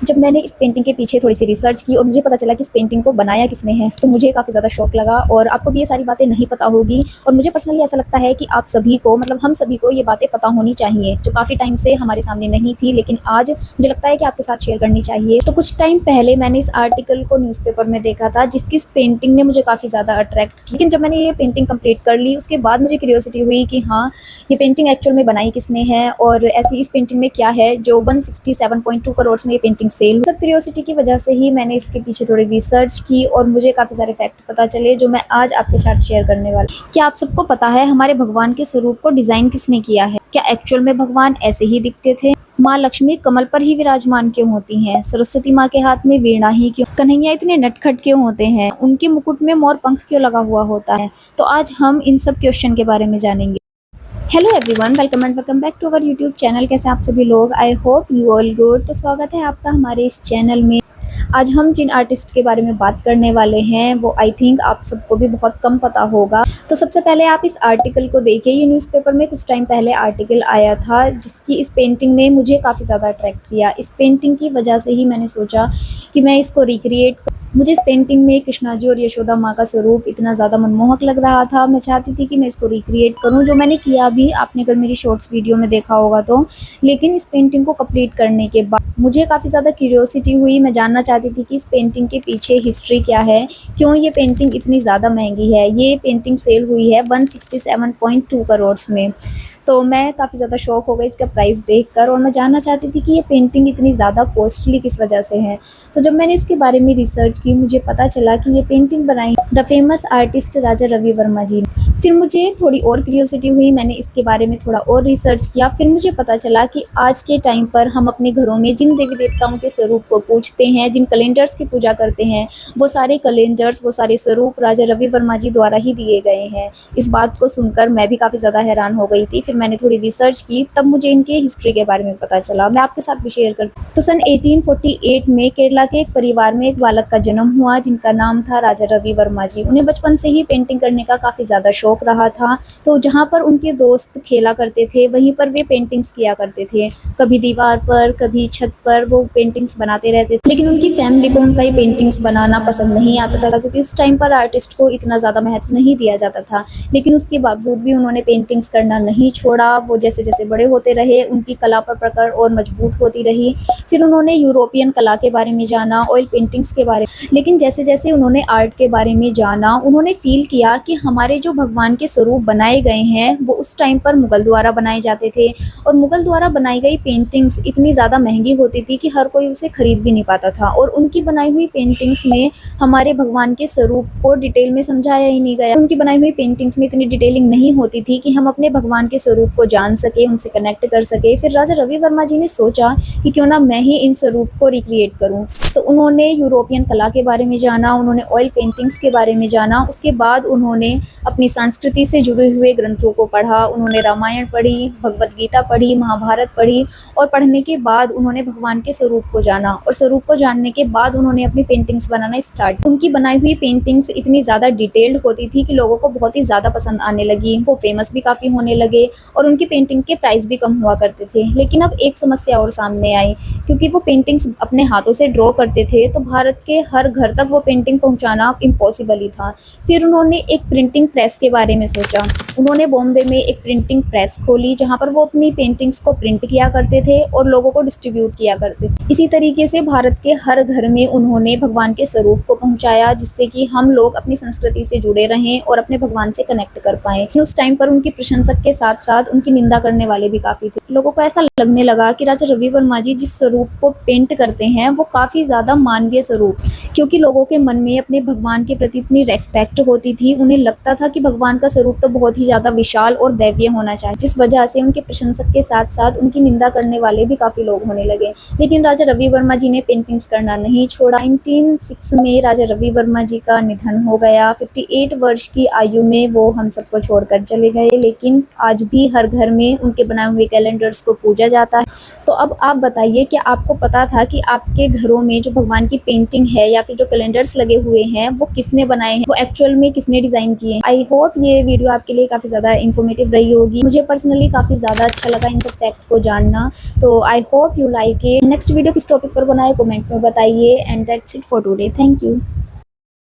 जब मैंने इस पेंटिंग के पीछे थोड़ी सी रिसर्च की और मुझे पता चला कि इस पेंटिंग को बनाया किसने है, तो मुझे काफ़ी ज़्यादा शौक लगा। और आपको भी ये सारी बातें नहीं पता होगी, और मुझे पर्सनली ऐसा लगता है कि आप सभी को, मतलब हम सभी को ये बातें पता होनी चाहिए, जो काफ़ी टाइम से हमारे सामने नहीं थी, लेकिन आज मुझे लगता है कि आपके साथ शेयर करनी चाहिए। तो कुछ टाइम पहले मैंने इस आर्टिकल को न्यूज़पेपर में देखा था, जिसकी इस पेंटिंग ने मुझे काफ़ी ज़्यादा अट्रैक्ट की। लेकिन जब मैंने ये पेंटिंग कंप्लीट कर ली, उसके बाद मुझे क्यूरियोसिटी हुई कि हाँ, ये पेंटिंग एक्चुअल में बनाई किसने है, और ऐसी इस पेंटिंग में क्या है जो 167.2 करोड़ में ये पेंटिंग सेल हुई। सब क्यूरियोसिटी की वजह से ही मैंने इसके पीछे थोड़ी रिसर्च की और मुझे काफ़ी सारे फैक्ट पता चले, जो मैं आज आपके साथ शेयर करने वाली हूँ। क्या आप सबको पता है हमारे भगवान के स्वरूप को डिज़ाइन किसने किया है? क्या एक्चुअल में भगवान ऐसे ही दिखते थे? माँ लक्ष्मी कमल पर ही विराजमान क्यों होती हैं? सरस्वती माँ के हाथ में वीणा ही क्यों? कन्हैया इतने नटखट क्यों होते हैं? उनके मुकुट में मोर पंख क्यों लगा हुआ होता है? तो आज हम इन सब क्वेश्चन के बारे में जानेंगे। Hello everyone, welcome and welcome back to our YouTube channel. कैसे आप सभी लोग? I hope you all good. तो स्वागत है आपका हमारे इस चैनल में। आज हम जिन आर्टिस्ट के बारे में बात करने वाले हैं वो आई थिंक आप सबको भी बहुत कम पता होगा। तो सबसे पहले आप इस आर्टिकल को देखिए। ये न्यूज़पेपर में कुछ टाइम पहले आर्टिकल आया था, जिसकी इस पेंटिंग ने मुझे काफ़ी ज़्यादा अट्रैक्ट किया। इस पेंटिंग की वजह से ही मैंने सोचा कि मैं इसको रिक्रिएट। मुझे इस पेंटिंग में कृष्णा जी और यशोदा माँ का स्वरूप इतना ज़्यादा मनमोहक लग रहा था, मैं चाहती थी कि मैं इसको रिक्रिएट करूँ, जो मैंने किया भी। आपने अगर मेरी शॉर्ट्स वीडियो में देखा होगा तो। लेकिन इस पेंटिंग को कंप्लीट करने के बाद मुझे काफ़ी ज़्यादा क्यूरियोसिटी हुई। मैं जानना चाहती थी कि इस पेंटिंग के पीछे हिस्ट्री क्या है, क्यों ये पेंटिंग इतनी ज़्यादा महंगी है। ये पेंटिंग सेल हुई है 167.2 करोड़ में। तो मैं काफ़ी ज़्यादा शॉक हो गई इसका प्राइस देखकर, और मैं जानना चाहती थी कि ये पेंटिंग इतनी ज़्यादा कॉस्टली किस वजह से है। तो जब मैंने इसके बारे में रिसर्च की, मुझे पता चला कि ये पेंटिंग बनाई the famous artist Raja Ravi Varma जी ने। फिर मुझे थोड़ी और क्यूरियोसिटी हुई, मैंने इसके बारे में थोड़ा और रिसर्च किया। फिर मुझे पता चला कि आज के टाइम पर हम अपने घरों में जिन देवी देवताओं के स्वरूप को पूजते हैं, जिन कैलेंडर्स की पूजा करते हैं, वो सारे कैलेंडर्स, वो सारे स्वरूप राजा रवि वर्मा जी द्वारा ही दिए गए हैं। इस बात को सुनकर मैं भी काफ़ी ज़्यादा हैरान हो गई थी। फिर मैंने थोड़ी रिसर्च की, तब मुझे इनके हिस्ट्री के बारे में पता चला। मैं आपके साथ भी शेयर करती हूँ। तो सन 1848 में केरला के एक परिवार में एक बालक का जन्म हुआ, जिनका नाम था राजा रवि वर्मा जी। उन्हें बचपन से ही पेंटिंग करने का काफ़ी ज़्यादा शौक रहा था। तो जहाँ पर उनके दोस्त खेला करते थे, वहीं पर वे पेंटिंग्स किया करते थे। कभी दीवार पर, कभी छत पर वो पेंटिंग्स बनाते रहते थे। लेकिन उनकी फैमिली को उनका ये पेंटिंग्स बनाना पसंद नहीं आता था, क्योंकि उस टाइम पर आर्टिस्ट को इतना ज़्यादा महत्व नहीं दिया जाता था। लेकिन उसके बावजूद भी उन्होंने पेंटिंग्स करना नहीं छोड़ा। वो जैसे जैसे बड़े होते रहे, उनकी कला पर पकड़ और मजबूत होती रही। फिर उन्होंने यूरोपियन कला के बारे में जाना, ऑयल पेंटिंग्स के बारे में। लेकिन जैसे जैसे उन्होंने आर्ट के बारे में जाना, उन्होंने फील किया कि हमारे जो भगवान के स्वरूप बनाए गए हैं वो उस टाइम पर मुगल द्वारा बनाए जाते थे, और मुगल द्वारा बनाई गई पेंटिंग्स इतनी ज़्यादा महंगी होती थी कि हर कोई उसे खरीद भी नहीं पाता था। और उनकी बनाई हुई पेंटिंग्स में हमारे भगवान के स्वरूप को डिटेल में समझाया ही नहीं गया। उनकी बनाई हुई पेंटिंग्स में इतनी डिटेलिंग नहीं होती थी कि हम अपने भगवान के स्वरूप को जान सके, उनसे कनेक्ट कर सके। फिर राजा रवि वर्मा जी ने सोचा कि क्यों ना मैं ही इन स्वरूप को रिक्रिएट करूं। तो उन्होंने यूरोपियन कला के बारे में जाना, उन्होंने ऑयल पेंटिंग्स के बारे में जाना। उसके बाद उन्होंने अपनी संस्कृति से जुड़े हुए ग्रंथों को पढ़ा। उन्होंने रामायण पढ़ी, भगवद गीता पढ़ी, महाभारत पढ़ी, और पढ़ने के बाद उन्होंने भगवान के स्वरूप को जाना। और स्वरूप को जानने के बाद उन्होंने अपनी पेंटिंग्स बनाना स्टार्ट। उनकी बनाई हुई पेंटिंग्स इतनी ज़्यादा डिटेल्ड होती थी कि लोगों को बहुत ही ज़्यादा पसंद आने लगी। वो फेमस भी काफ़ी होने लगे, और उनकी पेंटिंग के प्राइस भी कम हुआ करते थे। लेकिन अब एक समस्या और सामने आई, क्योंकि वो पेंटिंग्स अपने हाथों से ड्रॉ करते थे, तो भारत के हर घर तक वो पेंटिंग पहुंचाना इम्पॉसिबल ही था। फिर उन्होंने एक प्रिंटिंग प्रेस के बारे में सोचा। उन्होंने बॉम्बे में एक प्रिंटिंग प्रेस खोली, जहां पर वो अपनी पेंटिंग्स को प्रिंट किया करते थे और लोगों को डिस्ट्रीब्यूट किया करते थे। इसी तरीके से भारत के हर घर में उन्होंने भगवान के स्वरूप को पहुँचाया, जिससे कि हम लोग अपनी संस्कृति से जुड़े रहें और अपने भगवान से कनेक्ट कर पाएँ। उस टाइम पर उनकी प्रशंसक के साथ साथ उनकी निंदा करने वाले भी काफ़ी थे। लोगों को ऐसा लगने लगा कि राजा रवि वर्मा जी जिस स्वरूप को पेंट करते हैं वो काफ़ी ज़्यादा मानवीय स्वरूप, क्योंकि लोगों के मन में अपने भगवान के प्रति इतनी रेस्पेक्ट होती थी। उन्हें लगता था कि भगवान का स्वरूप तो बहुत ही ज़्यादा विशाल और दैवीय होना चाहिए, जिस वजह से उनके प्रशंसक के साथ साथ उनकी निंदा करने वाले भी काफ़ी लोग होने लगे। लेकिन राजा रवि वर्मा जी ने पेंटिंग्स करना करना नहीं छोड़ा। 1906 में राजा रवि वर्मा जी का निधन हो गया। 58 वर्ष की आयु में वो हम सबको छोड़कर चले गए, लेकिन आज भी हर घर में उनके बनाए हुए कैलेंडर्स को पूजा जाता है। तो अब आप बताइए कि आपको पता था कि आपके घरों में जो भगवान की पेंटिंग है या फिर जो कैलेंडर्स लगे हुए हैं वो किसने बनाए हैं, वो एक्चुअल में किसने डिज़ाइन किए हैं। आई होप ये वीडियो आपके लिए काफ़ी ज़्यादा इन्फॉर्मेटिव रही होगी। मुझे पर्सनली काफ़ी ज़्यादा अच्छा लगा इन सब फैक्ट को जानना। तो आई hope you like it. Next video किस टॉपिक पर बनाए कमेंट में बताइए। And that's it for today. Thank you.